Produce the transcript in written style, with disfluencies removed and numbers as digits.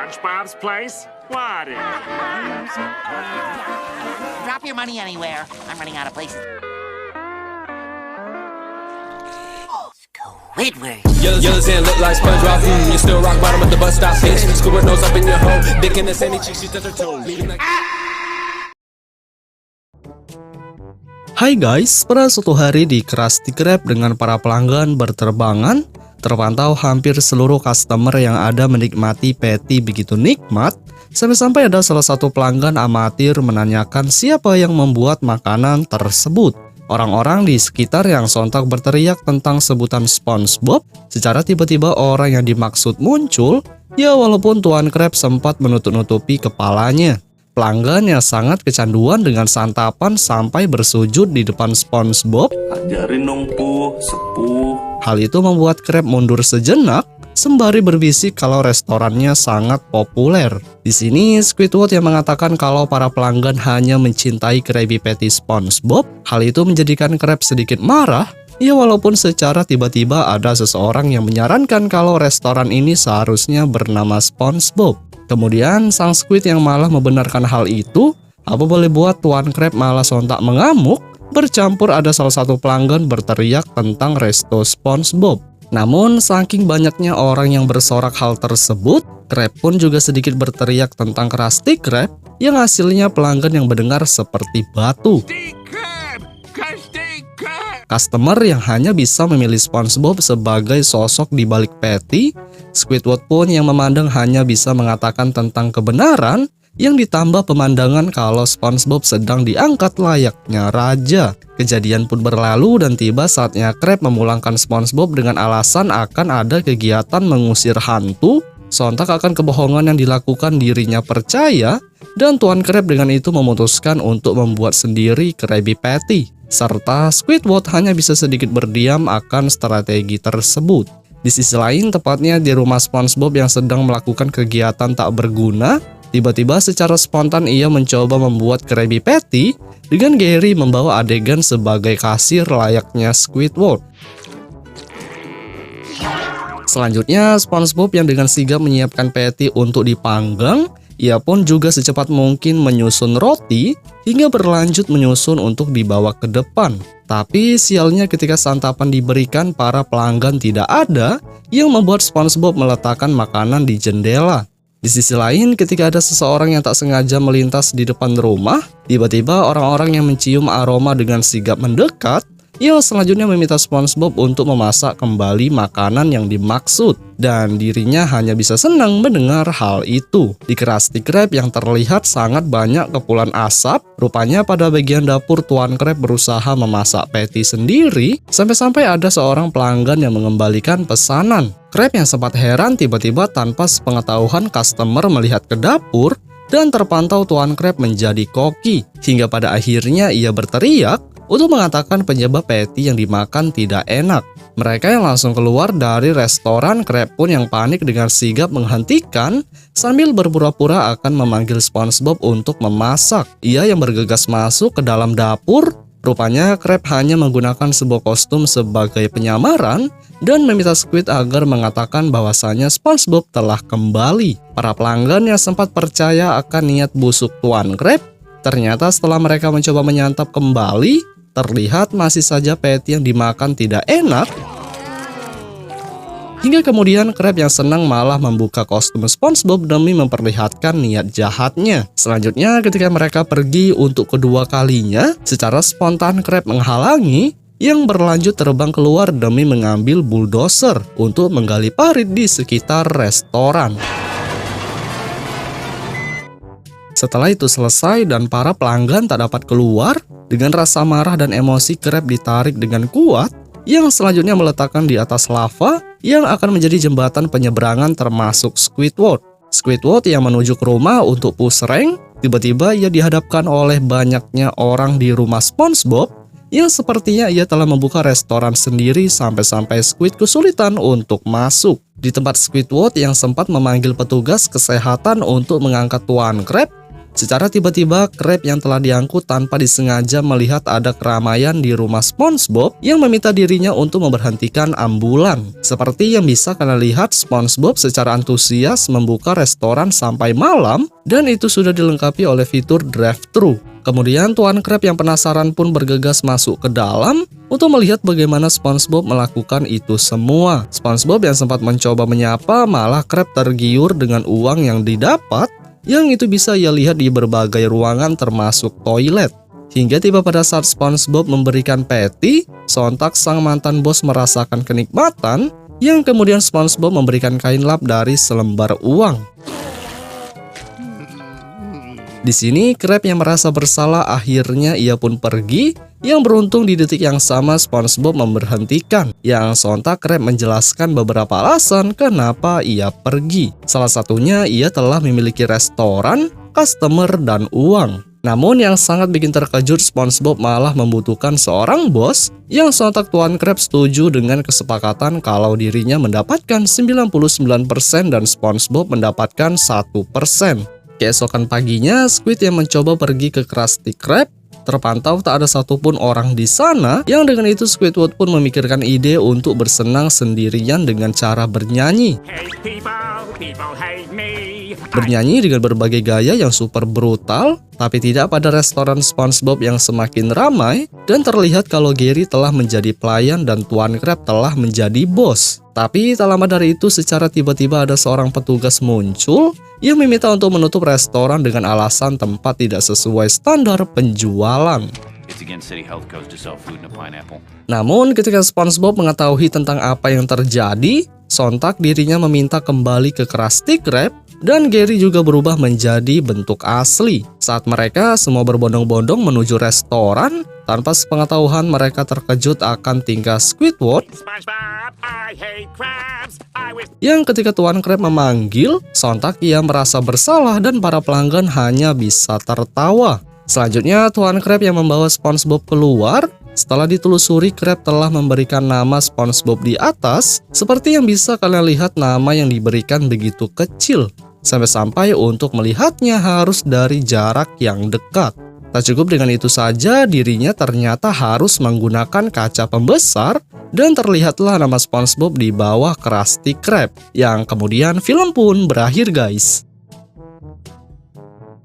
SpongeBob's place? What is? Drop your money anywhere. I'm running out of places. Squidward. Yellow sand look like SpongeBob. You still rock bottom at the bus stop, bitch. Squidward nose up in your hole. Dick in the sandy cheeks, she touch her toes. Hai guys, pada suatu hari di Krusty Krab dengan para pelanggan berterbangan, terpantau hampir seluruh customer yang ada menikmati patty begitu nikmat, sampai-sampai ada salah satu pelanggan amatir menanyakan siapa yang membuat makanan tersebut. Orang-orang di sekitar yang sontak berteriak tentang sebutan SpongeBob, secara tiba-tiba orang yang dimaksud muncul, ya walaupun Tuan Krab sempat menutup-nutupi kepalanya. Pelanggan yang sangat kecanduan dengan santapan sampai bersujud di depan SpongeBob. Ajarin dong sepuh. Hal itu membuat Krab mundur sejenak, sembari berbisik kalau restorannya sangat populer. Di sini Squidward yang mengatakan kalau para pelanggan hanya mencintai Krabby Patty SpongeBob. Hal itu menjadikan Krab sedikit marah. Ya walaupun secara tiba-tiba ada seseorang yang menyarankan kalau restoran ini seharusnya bernama SpongeBob. Kemudian sang Squid yang malah membenarkan hal itu, apa boleh buat Tuan Krab malah sontak mengamuk, bercampur ada salah satu pelanggan berteriak tentang resto SpongeBob. Namun saking banyaknya orang yang bersorak hal tersebut, Krab pun juga sedikit berteriak tentang Krusty Krab, yang hasilnya pelanggan yang mendengar seperti batu. Customer yang hanya bisa memilih SpongeBob sebagai sosok di balik patty, Squidward pun yang memandang hanya bisa mengatakan tentang kebenaran, yang ditambah pemandangan kalau SpongeBob sedang diangkat layaknya raja. Kejadian pun berlalu dan tiba saatnya Krab memulangkan SpongeBob dengan alasan akan ada kegiatan mengusir hantu. Sontak akan kebohongan yang dilakukan dirinya percaya, dan Tuan Krab dengan itu memutuskan untuk membuat sendiri Krabby Patty. Serta Squidward hanya bisa sedikit berdiam akan strategi tersebut. Di sisi lain, tepatnya di rumah SpongeBob yang sedang melakukan kegiatan tak berguna, tiba-tiba secara spontan ia mencoba membuat Krabby Patty dengan Gary membawa adegan sebagai kasir layaknya Squidward. Selanjutnya, SpongeBob yang dengan sigap menyiapkan patty untuk dipanggang, ia pun juga secepat mungkin menyusun roti hingga berlanjut menyusun untuk dibawa ke depan. Tapi sialnya ketika santapan diberikan, para pelanggan tidak ada, yang membuat SpongeBob meletakkan makanan di jendela. Di sisi lain, ketika ada seseorang yang tak sengaja melintas di depan rumah, tiba-tiba orang-orang yang mencium aroma dengan sigap mendekat, yang selanjutnya meminta SpongeBob untuk memasak kembali makanan yang dimaksud, dan dirinya hanya bisa senang mendengar hal itu. Di Krusty Krab yang terlihat sangat banyak kepulan asap, rupanya pada bagian dapur Tuan Krab berusaha memasak patty sendiri, sampai-sampai ada seorang pelanggan yang mengembalikan pesanan. Krab yang sempat heran tiba-tiba tanpa sepengetahuan customer melihat ke dapur, dan terpantau Tuan Krab menjadi koki, hingga pada akhirnya ia berteriak untuk mengatakan penyebab patty yang dimakan tidak enak. Mereka yang langsung keluar dari restoran, Krab pun yang panik dengan sigap menghentikan sambil berpura-pura akan memanggil SpongeBob untuk memasak. Ia yang bergegas masuk ke dalam dapur. Rupanya Krab hanya menggunakan sebuah kostum sebagai penyamaran dan meminta Squid agar mengatakan bahwasanya SpongeBob telah kembali. Para pelanggan yang sempat percaya akan niat busuk Tuan Krab, ternyata setelah mereka mencoba menyantap kembali, terlihat masih saja patty yang dimakan tidak enak. Hingga kemudian Krab yang senang malah membuka kostum SpongeBob demi memperlihatkan niat jahatnya. Selanjutnya ketika mereka pergi untuk kedua kalinya, secara spontan Krab menghalangi, yang berlanjut terbang keluar demi mengambil bulldozer untuk menggali parit di sekitar restoran. Setelah itu selesai dan para pelanggan tak dapat keluar, dengan rasa marah dan emosi Krab ditarik dengan kuat, yang selanjutnya meletakkan di atas lava yang akan menjadi jembatan penyeberangan termasuk Squidward. Squidward yang menuju ke rumah untuk push rank, tiba-tiba ia dihadapkan oleh banyaknya orang di rumah SpongeBob, yang sepertinya ia telah membuka restoran sendiri sampai-sampai Squid kesulitan untuk masuk. Di tempat Squidward yang sempat memanggil petugas kesehatan untuk mengangkat Tuan Krab, Secara tiba-tiba, Krab yang telah diangkut tanpa disengaja melihat ada keramaian di rumah SpongeBob yang meminta dirinya untuk memberhentikan ambulan. Seperti yang bisa kalian lihat, SpongeBob secara antusias membuka restoran sampai malam dan itu sudah dilengkapi oleh fitur drive-thru. Kemudian Tuan Krab yang penasaran pun bergegas masuk ke dalam untuk melihat bagaimana SpongeBob melakukan itu semua. SpongeBob yang sempat mencoba menyapa, malah Krab tergiur dengan uang yang didapat, yang itu bisa ia lihat di berbagai ruangan termasuk toilet. Hingga tiba pada saat SpongeBob memberikan patty, sontak sang mantan bos merasakan kenikmatan, yang kemudian SpongeBob memberikan kain lap dari selembar uang. Di sini Krab yang merasa bersalah akhirnya ia pun pergi, yang beruntung di detik yang sama SpongeBob memberhentikan. Yang sontak Krab menjelaskan beberapa alasan kenapa ia pergi. Salah satunya ia telah memiliki restoran, customer, dan uang. Namun yang sangat bikin terkejut, SpongeBob malah membutuhkan seorang bos, yang sontak Tuan Krab setuju dengan kesepakatan kalau dirinya mendapatkan 99% dan SpongeBob mendapatkan 1%. Keesokan paginya, Squid yang mencoba pergi ke Krusty Krab. Terpantau tak ada satupun orang di sana, yang dengan itu Squidward pun memikirkan ide untuk bersenang sendirian dengan cara bernyanyi. Hey people hate me. Bernyanyi dengan berbagai gaya yang super brutal, tapi tidak pada restoran SpongeBob yang semakin ramai, dan terlihat kalau Gary telah menjadi pelayan dan Tuan Krab telah menjadi bos. Tapi tak lama dari itu secara tiba-tiba ada seorang petugas muncul yang meminta untuk menutup restoran dengan alasan tempat tidak sesuai standar penjualan. Namun ketika SpongeBob mengetahui tentang apa yang terjadi, sontak dirinya meminta kembali ke Krusty Krab dan Gary juga berubah menjadi bentuk asli. Saat mereka semua berbondong-bondong menuju restoran, tanpa sepengetahuan mereka terkejut akan tingkah Squidward SpongeBob, I hate crabs. yang ketika Tuan Krab memanggil, sontak ia merasa bersalah dan para pelanggan hanya bisa tertawa. Selanjutnya Tuan Krab yang membawa SpongeBob keluar. Setelah ditelusuri, Krab telah memberikan nama SpongeBob di atas. Seperti yang bisa kalian lihat, nama yang diberikan begitu kecil, sampai-sampai untuk melihatnya harus dari jarak yang dekat. Tak cukup dengan itu saja, dirinya ternyata harus menggunakan kaca pembesar dan terlihatlah nama SpongeBob di bawah Krusty Krab. Yang kemudian film pun berakhir guys.